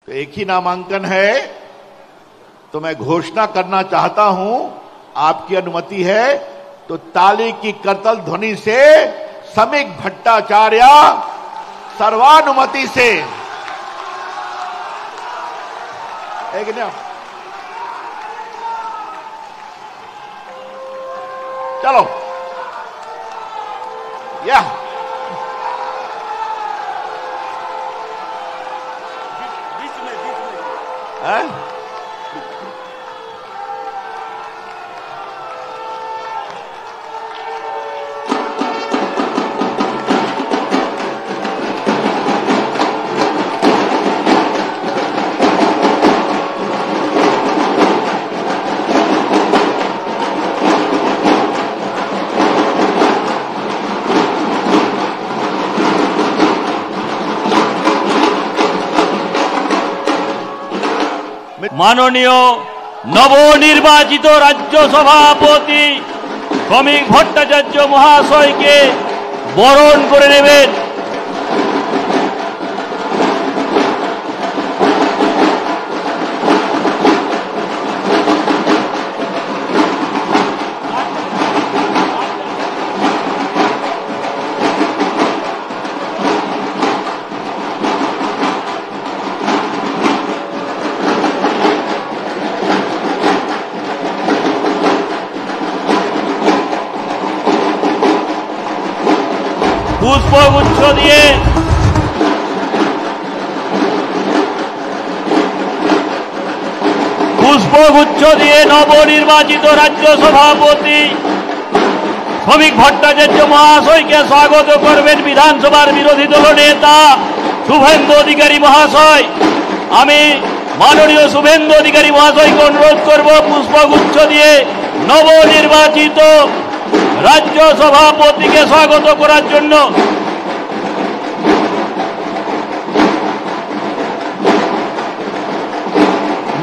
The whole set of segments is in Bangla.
तो एक ही नामांकन है, तो मैं घोषणा करना चाहता हूं, आपकी अनुमति है तो ताली की करतल ध्वनि से समीक भट्टाचार्य सर्वानुमति से एक ना, चलो या है? মাননীয় নবনির্বাচিত রাজ্য সভাপতি শ্রমিক ভট্টাচার্য মহাশয়কে বরণ করে নেবেন। পুষ্পগুচ্ছ দিয়ে নবনির্বাচিত রাজ্য সভাপতি শ্রমিক ভট্টাচার্য মহাশয়কে স্বাগত করবেন বিধানসভার বিরোধী দল নেতা শুভেন্দু অধিকারী মহাশয়। আমি মাননীয় শুভেন্দু অধিকারী মহাশয়কে অনুরোধ করব পুষ্পগুচ্ছ দিয়ে নবনির্বাচিত রাজ্য সভাপতিকে স্বাগত করার জন্য।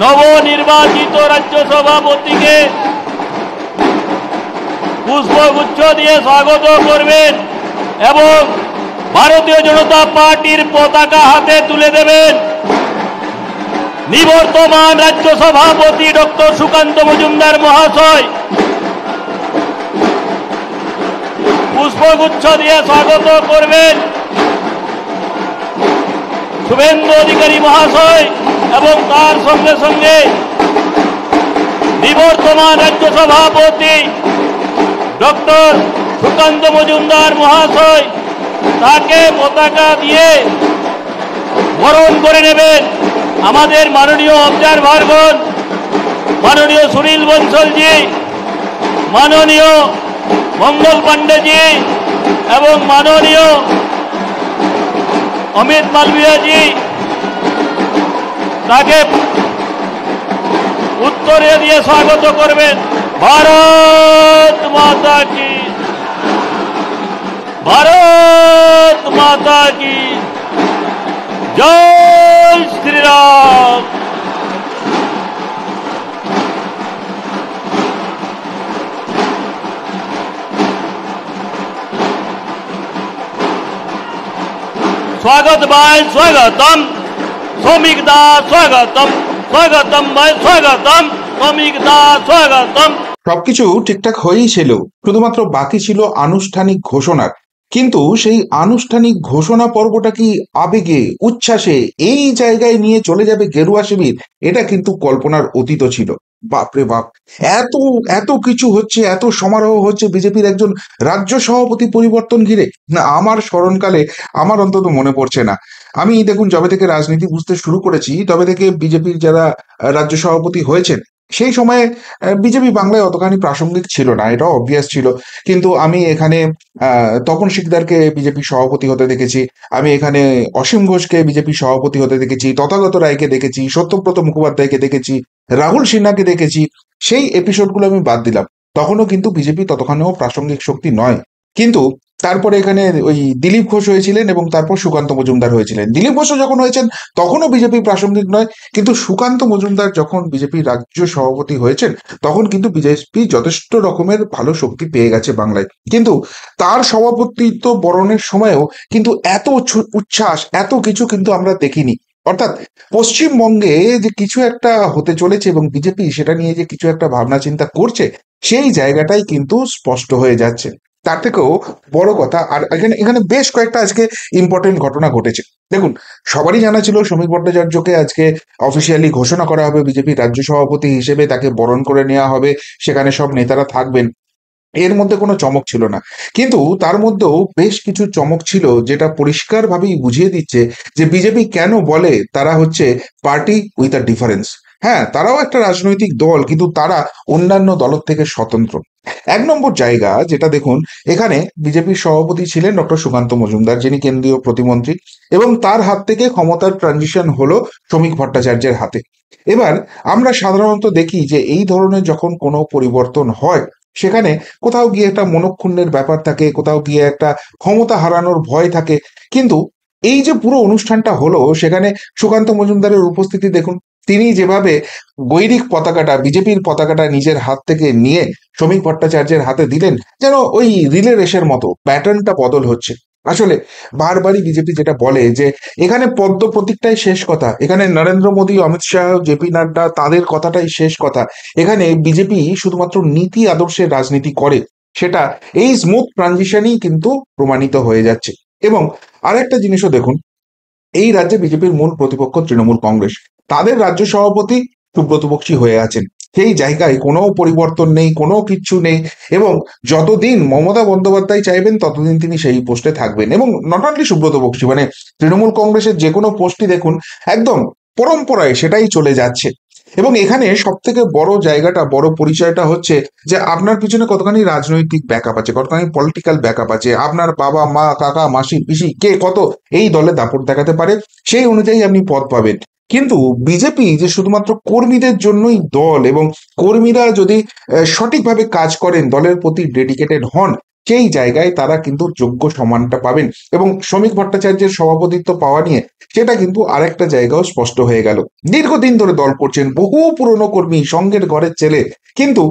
নবনির্বাচিত রাজ্য সভাপতিকে পুষ্পগুচ্ছ দিয়ে স্বাগত করবেন এবং ভারতীয় জনতা পার্টির পতাকা হাতে তুলে দেবেন। নিবর্তমান রাজ্য সভাপতি ডক্টর সুকান্ত মজুমদার মহাশয় পুষ্পগুচ্ছ দিয়ে স্বাগত করবেন শুভেন্দু অধিকারী মহাশয় এবং তার সঙ্গে সঙ্গে নিবর্তমান রাজ্য সভাপতি ডক্টর সুকান্ত মজুমদার মহাশয় তাকে পতাকা দিয়ে বরণ করে নেবেন। আমাদের মাননীয় অবজারভারগণ, মাননীয় সুনীল বনসলজি, মাননীয় মঙ্গল পান্ডেজি এবং মাননীয় অমিত মালভিয়াজি তাকে উত্তরে দিয়ে স্বাগত করবেন। ভারত মাতা কি, ভারত মাতা কি জয় শ্রীরাম। स्वागत भाई स्वागतम, শ্রমিক দা স্বাগতম, স্বাগতম ভাই স্বাগতম, শ্রমিক দা স্বাগতম। সবকিছু ঠিকঠাক হয়েই ছিল, শুধুমাত্র বাকি ছিল আনুষ্ঠানিক ঘোষণার। কিন্তু সেই আনুষ্ঠানিক ঘোষণা পর্বটা কি আবেগে উচ্ছ্বাসে এই জায়গায় নিয়ে চলে যাবে গেরুয়া শিবির, এটা কিন্তু কল্পনার অতীত ছিল। বাপরে বাপ, এত এত কিছু হচ্ছে, এত সমারোহ হচ্ছে বিজেপির একজন রাজ্য সভাপতি পরিবর্তন ঘিরে। না, আমার স্মরণকালে আমার অন্তত মনে পড়ছে না। আমি দেখুন, যবে থেকে রাজনীতি বুঝতে শুরু করেছি তবে থেকে বিজেপির যারা রাজ্য সভাপতি হয়েছেন সেই সময়ে বিজেপি বাংলায় অতখানি প্রাসঙ্গিক ছিল না, এটা অবভিয়াস ছিল। কিন্তু আমি এখানে তপন শিকদারকে বিজেপি সভাপতি হতে দেখেছি, আমি এখানে অসীম ঘোষকে বিজেপি সভাপতি হতে দেখেছি, তথাগত রায়কে দেখেছি, সত্যব্রত মুখোপাধ্যায়কে দেখেছি, রাহুল সিনহাকে দেখেছি। সেই এপিসোডগুলো আমি বাদ দিলাম, তখনও কিন্তু বিজেপি ততখানিও প্রাসঙ্গিক শক্তি নয়। কিন্তু তারপরে এখানে ওই দিলীপ ঘোষ হয়েছিলেন এবং তারপর সুকান্ত মজুমদার হয়েছিলেন। দিলীপ ঘোষও যখন হয়েছেন তখনও বিজেপি প্রাসঙ্গিক নয়, কিন্তু সুকান্ত মজুমদার যখন বিজেপি রাজ্য সভাপতি হয়েছেন তখন কিন্তু বিজেপি যথেষ্ট রকমের ভালো শক্তি পেয়ে গেছে বাংলায়। কিন্তু তার সভাপতিত্ব বরণের সময়ও কিন্তু এত উচ্ছ্বাস, এত কিছু কিন্তু আমরা দেখিনি। অর্থাৎ পশ্চিমবঙ্গে যে কিছু একটা হতে চলেছে এবং বিজেপি সেটা নিয়ে যে কিছু একটা ভাবনা চিন্তা করছে, সেই জায়গাটাই কিন্তু স্পষ্ট হয়ে যাচ্ছে। তার থেকেও বড় কথা, আর এখানে এখানে বেশ কয়েকটা আজকে ইম্পর্টেন্ট ঘটনা ঘটেছে। দেখুন, সবারই জানা ছিল শ্রমিক ভট্টাচার্যকে আজকে অফিসিয়ালি ঘোষণা করা হবে বিজেপির রাজ্য সভাপতি হিসেবে, তাকে বরণ করে নেওয়া হবে, সেখানে সব নেতারা থাকবেন। এর মধ্যে কোনো চমক ছিল না, কিন্তু তার মধ্যেও বেশ কিছু চমক ছিল যেটা পরিষ্কারভাবেই বুঝিয়ে দিচ্ছে যে বিজেপি কেন বলে তারা হচ্ছে পার্টি উইথ আ ডিফারেন্স। হ্যাঁ, তারাও একটা রাজনৈতিক দল, কিন্তু তারা অন্যান্য দলের থেকে স্বতন্ত্র। এক নম্বর জায়গা যেটা দেখুন, এখানে বিজেপির সভাপতি ছিলেন ডক্টর সুকান্ত মজুমদার, যিনি কেন্দ্রীয় প্রতিমন্ত্রী, এবং তার হাত থেকে ক্ষমতার ট্রানজিশন হলো শ্রমিক ভট্টাচার্যের হাতে। এবার আমরা সাধারণত দেখি যে এই ধরনের যখন কোনো পরিবর্তন হয়, সেখানে কোথাও গিয়ে একটা মনক্ষুণ্ণের ব্যাপার থাকে, কোথাও গিয়ে একটা ক্ষমতা হারানোর ভয় থাকে। কিন্তু এই যে পুরো অনুষ্ঠানটা হলো, সেখানে সুকান্ত মজুমদারের উপস্থিতি দেখুন। তিনি যেভাবে বৈরিক পতাকাটা, বিজেপির পতাকাটা নিজের হাত থেকে নিয়ে শ্রমিক ভট্টাচার্যের হাতে দিলেন, যেন ওই রিলে রেসের মতো প্যাটার্নটা বদল হচ্ছে। আসলে বারবারই বিজেপি যেটা বলে যে এখানে পদ্ম প্রতীকটাই শেষ কথা, এখানে নরেন্দ্র মোদী, অমিত শাহ, জেপি নাড্ডা, তাদের কথাটাই শেষ কথা। এখানে বিজেপি শুধুমাত্র নীতি আদর্শের রাজনীতি করে, সেটা এই স্মুথ ট্রানজিশনই কিন্তু প্রমাণিত হয়ে যাচ্ছে। এবং আরেকটা জিনিসও দেখুন, এই রাজ্যে বিজেপির মূল প্রতিপক্ষ তৃণমূল কংগ্রেস, তাদের রাজ্য সভাপতি সুব্রত বক্সী হয়ে আছেন। সেই জায়গায় কোনো পরিবর্তন নেই, কোনো কিচ্ছু নেই, এবং যতদিন মমতা বন্দ্যোপাধ্যায় চাইবেন ততদিন তিনি সেই পোস্টে থাকবেন। এবং নট অনলি সুব্রত বক্সী, মানে তৃণমূল কংগ্রেসের যে কোনো পোস্টই দেখুন, একদম পরম্পরায় সেটাই চলে যাচ্ছে। এবং এখানে সব থেকে বড় জায়গাটা, বড় পরিচয়টা হচ্ছে যে আপনার পিছনে কতখানি রাজনৈতিক ব্যাকআপ আছে, কতখানি পলিটিক্যাল ব্যাকআপ আছে, আপনার বাবা, মা, কাকা, মাসি, পিসি কে কত এই দলে দাপট দেখাতে পারে, সেই অনুযায়ী আপনি পদ পাবেন। কিন্তু বিজেপি যে শুধুমাত্র কর্মীদের জন্যই দল, এবং কর্মীরা যদি সঠিকভাবে কাজ করেন, দলের প্রতি ডেডিকেটেড হন, সেই জায়গায় তারা কিন্তু যোগ্য সম্মানটা পাবেন। এবং শ্রমিক ভট্টাচার্যের সভাপতিত্ব পাওয়া নিয়ে সেটা কিন্তু আরেকটা জায়গাও স্পষ্ট হয়ে গেল। দীর্ঘদিন ধরে দল করছেন, বহু পুরনো কর্মী, সঙ্গের ঘরের ছেলে, কিন্তু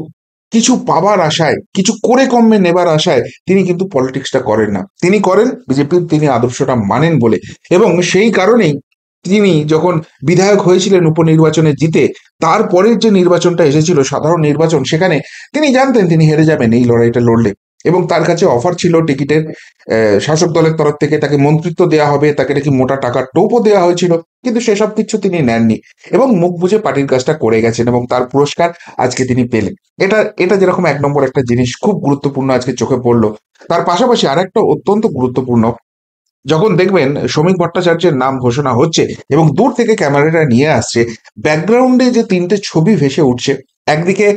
কিছু পাবার আশায়, কিছু করে কমে নেবার আশায় তিনি কিন্তু পলিটিক্সটা করেন না। তিনি করেন বিজেপির, তিনি আদর্শটা মানেন বলে। এবং সেই কারণেই তিনি যখন বিধায়ক হয়েছিলেন উপনির্বাচনে জিতে, তারপরের যে নির্বাচনটা এসেছিল সাধারণ নির্বাচন, সেখানে তিনি জানতেন তিনি হেরে যাবেন এই লড়াইটা লড়লে, এবং তার কাছে অফার ছিল টিকিটের, শাসক দলের তরফ থেকে তাকে মন্ত্রিত্ব দেওয়া হবে, তাকে নাকি মোটা টাকার টোপও দেওয়া হয়েছিল, কিন্তু সেসব কিছু তিনি নেননি এবং মুখ বুঝে পার্টির কাজটা করে গেছেন, এবং তার পুরস্কার আজকে তিনি পেলেন। এটা এটা যেরকম এক নম্বর একটা জিনিস খুব গুরুত্বপূর্ণ আজকে চোখে পড়লো। তার পাশাপাশি আরেকটা অত্যন্ত গুরুত্বপূর্ণ, যখন দেখবেন শ্রমিক ভট্টাচার্যের নাম ঘোষণা হচ্ছে এবং দূর থেকে ক্যামেরাটা নিয়ে আসছে, ব্যাকগ্রাউন্ডে যে তিনটে ছবি ভেসে উঠছে, একদিকে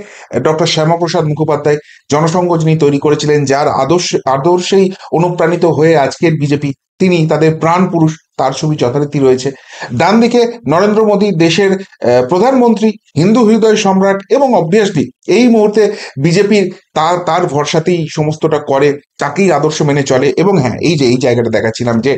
ডক্টর শ্যামাপ্রসাদ মুখোপাধ্যায়, জনসংঘ যিনি তৈরি করেছিলেন, যার আদর্শেই অনুপ্রাণিত হয়ে আজকের বিজেপি, তিনি তাদের প্রাণ পুরুষ, তার ছবি যথারীতি রয়েছে। ডান দিকে নরেন্দ্র মোদী, দেশের প্রধানমন্ত্রী, হিন্দু হৃদয় সম্রাট, এবং অবভিয়াসলি এই মুহূর্তে বিজেপির তার তার ভরসাতেই সমস্তটা করে, তাকেই আদর্শ মেনে চলে। এবং হ্যাঁ, এই যে এই জায়গাটা দেখাচ্ছিলাম যে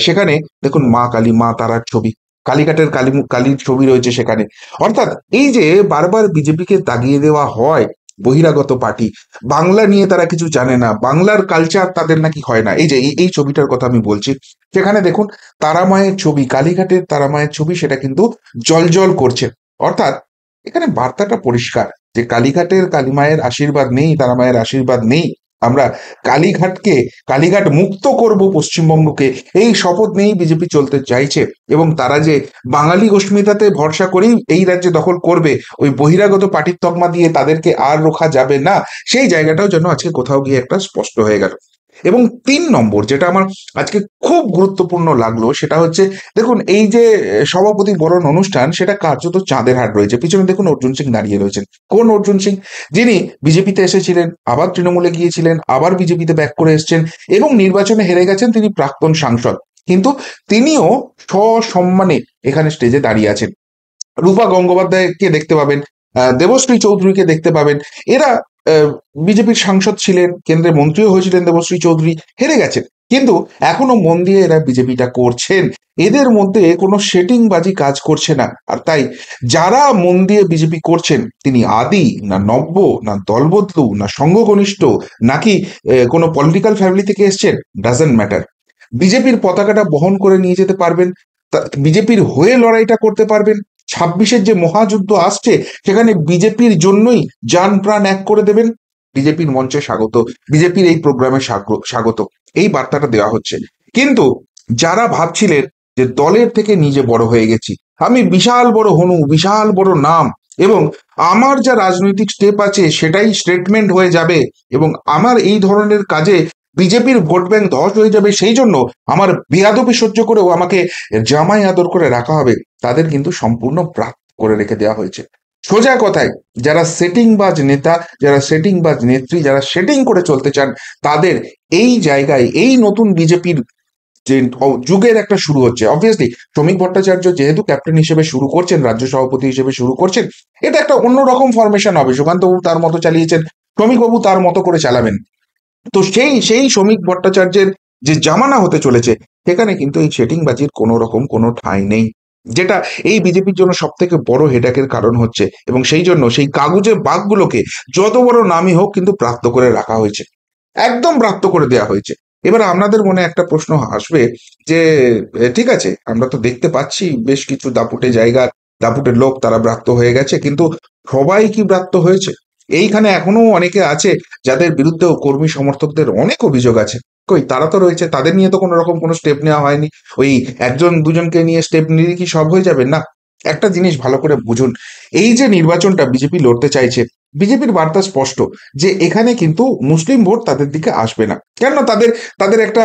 সেখানে দেখুন মা কালী, মা তারার ছবি, কালীঘাটের কালীর ছবি রয়েছে সেখানে। অর্থাৎ এই যে বারবার বিজেপিকে তাগিয়ে দেওয়া হয় বহিরাগত পার্টি, বাংলা নিয়ে তারা কিছু জানে না, বাংলার কালচার তাদের নাকি হয় না। এই যে এই ছবিটার কথা আমি বলছি, সেখানে দেখুন তারামায়ের ছবি, কালীঘাটের তারামায়ের ছবি, সেটা কিন্তু জলজল করছে। অর্থাৎ এখানে বার্তাটা পরিষ্কার যে কালীঘাটের কালীমায়ের আশীর্বাদ নেই, তারামায়ের আশীর্বাদ নেই, আমরা কালীঘাট মুক্ত করব পশ্চিমবঙ্গকে, এই শপথ নিয়েই বিজেপি চলতে চাইছে। এবং তারা যে বাঙালি অস্মিতাতে ভরসা করেই এই রাজ্যে দখল করবে, ওই বহিরাগত পার্টির তকমা দিয়ে তাদেরকে আর রোখা যাবে না, সেই জায়গাটাও যেন আজকে কোথাও গিয়ে একটা স্পষ্ট হয়ে গেল। এবং 3 নম্বর যেটা আমার আজকে খুব গুরুত্বপূর্ণ লাগলো, সেটা হচ্ছে দেখুন এই যে সভাপতি বরণ অনুষ্ঠান, সেটা কার্যত চাঁদের হাট রয়েছে। পিছনে দেখুন অর্জুন সিং দাঁড়িয়ে রয়েছেন। কোন অর্জুন সিং? যিনি বিজেপিতে এসেছিলেন, আবার তৃণমূলে গিয়েছিলেন, আবার বিজেপিতে ব্যাক করে এসেছেন, এবং নির্বাচনে হেরে গেছেন, তিনি প্রাক্তন সাংসদ, কিন্তু তিনিও সসম্মানে এখানে স্টেজে দাঁড়িয়ে আছেন। রূপা গঙ্গোপাধ্যায়কে দেখতে পাবেন, দেবশ্রী চৌধুরীকে দেখতে পাবেন। এরা বিজেপির সাংসদ ছিলেন, কেন্দ্রের মন্ত্রীও হয়েছিলেন দেবশ্রী চৌধুরী, হেরে গেছেন, কিন্তু এখনো মন দিয়ে এরা বিজেপিটা করছেন। এদের মধ্যে কোনো সেটিংবাজি কাজ করছে না। আর তাই যারা মন দিয়ে বিজেপি করছেন, তিনি আদি না নব্য, না দলবদলু, না সংঘঘনিষ্ঠ, নাকি কোনো পলিটিক্যাল ফ্যামিলি থেকে এসছেন, ডাজেন্ট ম্যাটার, বিজেপির পতাকাটা বহন করে নিয়ে যেতে পারবেন, বিজেপির হয়ে লড়াইটা করতে পারবেন। 26-এর যে মহাযুদ্ধ আসছে সেখানে বিজেপির জন্যই জান প্রাণ এক করে দেবেন। বিজেপির মঞ্চে স্বাগত, বিজেপির এই প্রোগ্রামে স্বাগত, এই বার্তাটা দেওয়া হচ্ছে। কিন্তু যারা ভাবছিলেন যে দলের থেকে নিজে বড় হয়ে গেছি, আমি বিশাল বড় হনু, বিশাল বড় নাম, এবং আমার যা রাজনৈতিক স্টেপ আছে সেটাই স্টেটমেন্ট হয়ে যাবে, এবং আমার এই ধরনের কাজে বিজেপির ভোট ব্যাংক ধস হয়ে যাবে, সেই জন্য আমার বেয়াদবি সহ্য করেও আমাকে জামাই আদর করে রাখা হবে, তাদের কিন্তু সম্পূর্ণ ব্রাত করে রেখে দেওয়া হয়েছে। সোজা কথায় যারা সেটিংবাজ নেতা, যারা সেটিংবাজ নেত্রী, যারা সেটিং করে চলতে চান, তাদের এই জায়গায় এই নতুন বিজেপির যে যুগের একটা শুরু হচ্ছে। অবভিয়াসলি শ্রমিক ভট্টাচার্য যেহেতু ক্যাপ্টেন হিসেবে শুরু করছেন, রাজ্য সভাপতি হিসেবে শুরু করছেন, এটা একটা অন্যরকম ফরমেশন হবে। সুকান্তবাবু তার মতো চালিয়েছেন, শ্রমিকবাবু তার মতো করে চালাবেন। তো সেই শ্রমিক ভট্টাচার্যের যে জামানা হতে চলেছে, সেখানে কিন্তু এই সেটিংবাজির কোনো রকম কোনো ঠাঁই নেই, যেটা এই বিজেপির জন্য সব থেকে বড় হেডাকের কারণ হচ্ছে। এবং সেই জন্য সেই কাগজে বাঘগুলোকে যত বড় নামই হোক কিন্তু প্রাপ্ত করে রাখা হয়েছে, একদম প্রাপ্ত করে দেওয়া হয়েছে। এবার আপনাদের মনে একটা প্রশ্ন আসবে যে ঠিক আছে, আমরা তো দেখতে পাচ্ছি বেশ কিছু দাপুটে জায়গার দাপুটের লোক তারা ব্রাত্য হয়ে গেছে, কিন্তু সবাই কি ব্রাত্য হয়েছে? এইখানে এখনো অনেকে আছে যাদের বিরুদ্ধেও কর্মী সমর্থকদের অনেক অভিযোগ আছে। কই তারা তো রয়েছে, তাদের নিয়ে তো কোনো রকম কোনো স্টেপ নেওয়া হয়নি। ওই একজন দুজনকে নিয়ে স্টেপ নিলে কি সব হয়ে যাবে? না, একটা জিনিস ভালো করে বুঝুন, এই যে নির্বাচনটা বিজেপি লড়তে চাইছে, বিজেপির বার্তা স্পষ্ট যে এখানে কিন্তু মুসলিম ভোট তাদের দিকে আসবে না। কেন? তাদের তাদের একটা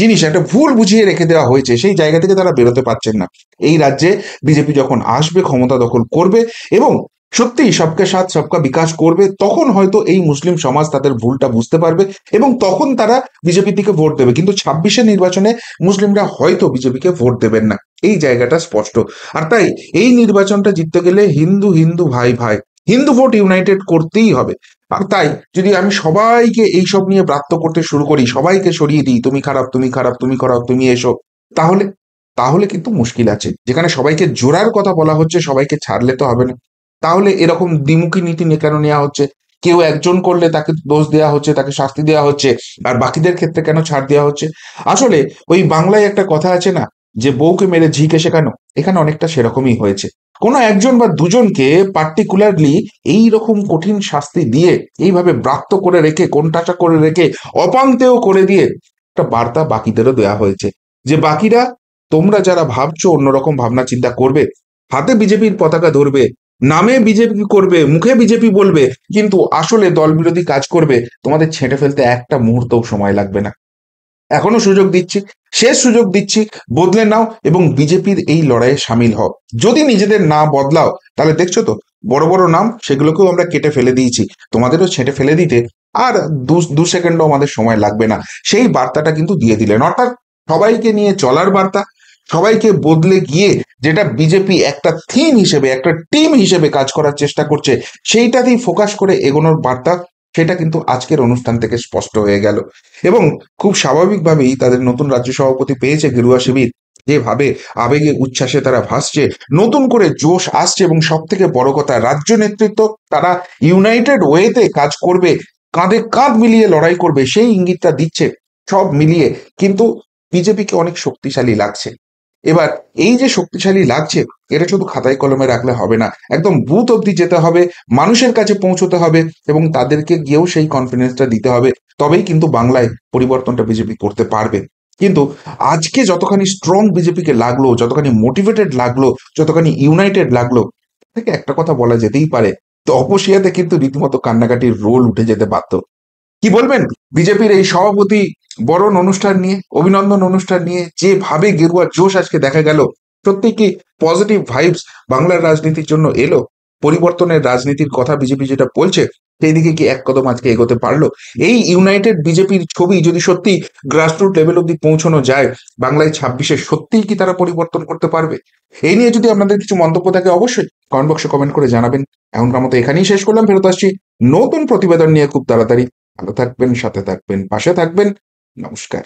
জিনিস, একটা ভুল বুঝিয়ে রেখে দেওয়া হয়েছে, সেই জায়গা থেকে তারা বেরোতে পারছেন না। এই রাজ্যে বিজেপি যখন আসবে, ক্ষমতা দখল করবে এবং সত্যি সবকে সাথ সবকা বিকাশ করবে, তখন হয়তো এই মুসলিম সমাজ তাদের ভুলটা বুঝতে পারবে এবং তখন তারা বিজেপি থেকে ভোট দেবে। কিন্তু 26-এর নির্বাচনে মুসলিমরা হয়তো বিজেপিকে ভোট দেবেন না, এই জায়গাটা স্পষ্ট। আর তাই এই নির্বাচনটা জিততে গেলে হিন্দু হিন্দু ভাই ভাই, হিন্দু ভোট ইউনাইটেড করতেই হবে। আর তাই যদি আমি সবাইকে এইসব নিয়ে ব্রাত্য করতে শুরু করি, সবাইকে সরিয়ে দিই, তুমি খারাপ, তুমি খারাপ, তুমি খারাপ, তুমি এসো, তাহলে তাহলে কিন্তু মুশকিল আছে। যেখানে সবাইকে জোড়ার কথা বলা হচ্ছে, সবাইকে ছাড়লে তো হবে না। তাহলে এরকম দ্বিমুখী নীতি নিয়ে কেন নেওয়া হচ্ছে? কেউ একজন করলে তাকে দোষ দেওয়া হচ্ছে, তাকে শাস্তি দেওয়া হচ্ছে, আর বাকিদের ক্ষেত্রে কেন ছাড় দেওয়া হচ্ছে? আসলে ওই বাংলায় একটা কথা আছে না, যে বউকে মেরে ঝিকে শেখানো, এখানে অনেকটা সেরকমই হয়েছে। কোনো একজন বা দুজনকে পার্টিকুলারলি এই রকম কঠিন শাস্তি দিয়ে, এইভাবে ব্রাত্য করে রেখে, কোণঠাসা করে রেখে, অপান্তেও করে দিয়ে একটা বার্তা বাকিদেরও দেওয়া হয়েছে যে বাকিরা, তোমরা যারা ভাবছো অন্যরকম ভাবনা চিন্তা করবে, হাতে বিজেপির পতাকা ধরবে, নামে বিজেপি করবে, মুখে বিজেপি বলবে, কিন্তু আসলে দল বিরোধী কাজ করবে, তোমাদের ছেঁটে ফেলতে একটা মুহূর্তও সময় লাগবে না। এখনো সুযোগ দিচ্ছি, শেষ সুযোগ দিচ্ছি, বদলে নাও এবং বিজেপির এই লড়াইয়ে সামিল হও। যদি নিজেদের না বদলাও, তাহলে দেখছো তো বড় বড় নাম সেগুলোকেও আমরা কেটে ফেলে দিয়েছি, তোমাদেরও ছেঁটে ফেলে দিতে আর দু সেকেন্ডও আমাদের সময় লাগবে না। সেই বার্তাটা কিন্তু দিয়ে দিলেন, অর্থাৎ সবাইকে নিয়ে চলার বার্তা, সবাইকে বদলে গিয়ে যেটা বিজেপি একটা থিম হিসেবে, একটা টিম হিসেবে কাজ করার চেষ্টা করছে, সেইটাতেই ফোকাস করে এগোনোর বার্তা, সেটা কিন্তু আজকের অনুষ্ঠান থেকে স্পষ্ট হয়ে গেল। এবং খুব স্বাভাবিকভাবেই তাদের নতুন রাজ্য সভাপতি পেয়েছে গেরুয়া শিবির, যেভাবে আবেগে উচ্ছ্বাসে তারা ভাসছে, নতুন করে জোশ আসছে, এবং সব থেকে বড় কথা, রাজ্য নেতৃত্ব তারা ইউনাইটেড ওয়েতে কাজ করবে, কাঁধে কাঁধ মিলিয়ে লড়াই করবে, সেই ইঙ্গিতটা দিচ্ছে। সব মিলিয়ে কিন্তু বিজেপিকে অনেক শক্তিশালী লাগছে। এবার এই যে শক্তিশালী লাগছে, এটা শুধু খাতায় কলমে রাখলে হবে না, একদম বুথ অব্দি যেতে হবে, মানুষের কাছে পৌঁছতে হবে এবং তাদেরকে গিয়েও সেই কনফিডেন্সটা দিতে হবে, তবেই কিন্তু বাংলায় পরিবর্তনটা বিজেপি করতে পারবে। কিন্তু আজকে যতখানি স্ট্রং বিজেপিকে লাগলো, যতখানি মোটিভেটেড লাগলো, যতখানি ইউনাইটেড লাগলো, থেকে একটা কথা বলা যেতেই পারে, তপসিয়াতে কিন্তু রীতিমতো কান্নাকাটির রোল উঠে যেতে পারত। কি বলবেন বিজেপির এই সভাপতি বরণ অনুষ্ঠান নিয়ে, অভিনন্দন অনুষ্ঠান নিয়ে যেভাবে গেরুয়া জোশ আজকে দেখা গেল, সত্যি কি পজিটিভ ভাইবস বাংলার রাজনীতির জন্য এলো? পরিবর্তনের রাজনীতির কথা বিজেপি যেটা বলছে, সেই দিকে কি এক কদম আজকে এগোতে পারলো? এই ইউনাইটেড বিজেপির ছবি যদি সত্যি গ্রাসরুট লেভেল অব্দি পৌঁছানো যায়, বাংলায় 26-এ সত্যিই কি তারা পরিবর্তন করতে পারবে? এই নিয়ে যদি আপনাদের কিছু মন্তব্য থাকে, অবশ্যই কমেন্ট বক্সে কমেন্ট করে জানাবেন। এখনকার মতো এখানেই শেষ করলাম, ফেরত আসছি নতুন প্রতিবেদন নিয়ে খুব তাড়াতাড়ি। ভালো থাকবেন, সাথে থাকবেন, পাশে থাকবেন। নমস্কার।